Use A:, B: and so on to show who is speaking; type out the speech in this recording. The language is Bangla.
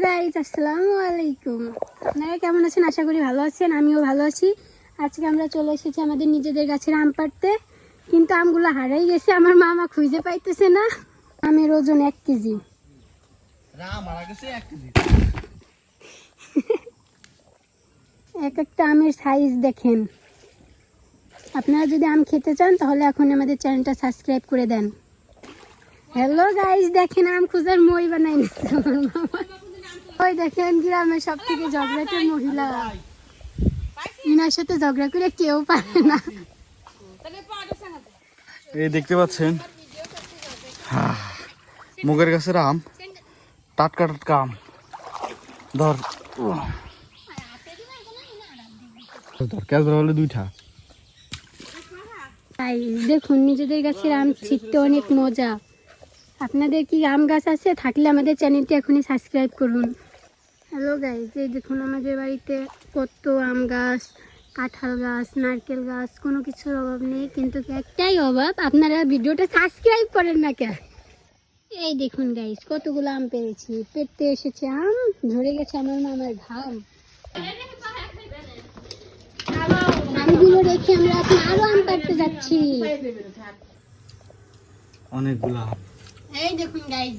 A: গাইস আসসালামু আলাইকুম। আপনারা কেমন আছেন? আশা করি ভালো আছেন, আমিও ভালো আছি। আজকে আমরা চলে এসেছি আমাদের নিজেদের গাছের আম পাড়তে, কিন্তু আমগুলো হারাই গেছে। আমার মামা খুঁজে পাইতেছে না। আমের ওজন 1 কেজি। এক একটা আমের সাইজ দেখেন। আপনারা যদি আম খেতে চান তাহলে এখন আমাদের চ্যানেলটা সাবস্ক্রাইব করে দেন। হ্যালো গাইস, দেখেন আম খুঁজার মই বানাই নিচ্ছে আমার মামা। ওই দেখেন গ্রামের সব থেকে ঝগড়াটের মহিলা, ইনার সাথে ঝগড়া করে কেউ পারে না।
B: এই দেখতে পাচ্ছেন মুগের গাছের আম, টাটকা টাটকা আম। ধর ক্যাচ ধরা হলে 2টা।
A: তাই দেখুন নিজেদের গাছের আম ছিটতে অনেক মজা। আপনাদের কি আম গাছ আছে? থাকলে আমাদের চ্যানেলটি এখনই সাবস্ক্রাইব করুন। হ্যালো গাইজ, এই দেখুন আমাদের বাড়িতে কত আম গাছ, কাঁঠাল গাছ, নারকেল গাছ, কোনো কিছুর অভাব নেই, কিন্তু একটাই অভাব, আপনারা ভিডিওটা সাবস্ক্রাইব করেন না কেন। এই দেখুন গাইজ কতগুলো আম পেরেছি, পেরতে এসেছে আম, ঝরে গেছে আমার মামার ঘাম। আমগুলো রেখে আমরা এখন আরো আম পাড়তে যাচ্ছি।
B: অনেকগুলো আম।
A: এই দেখুন গাইজ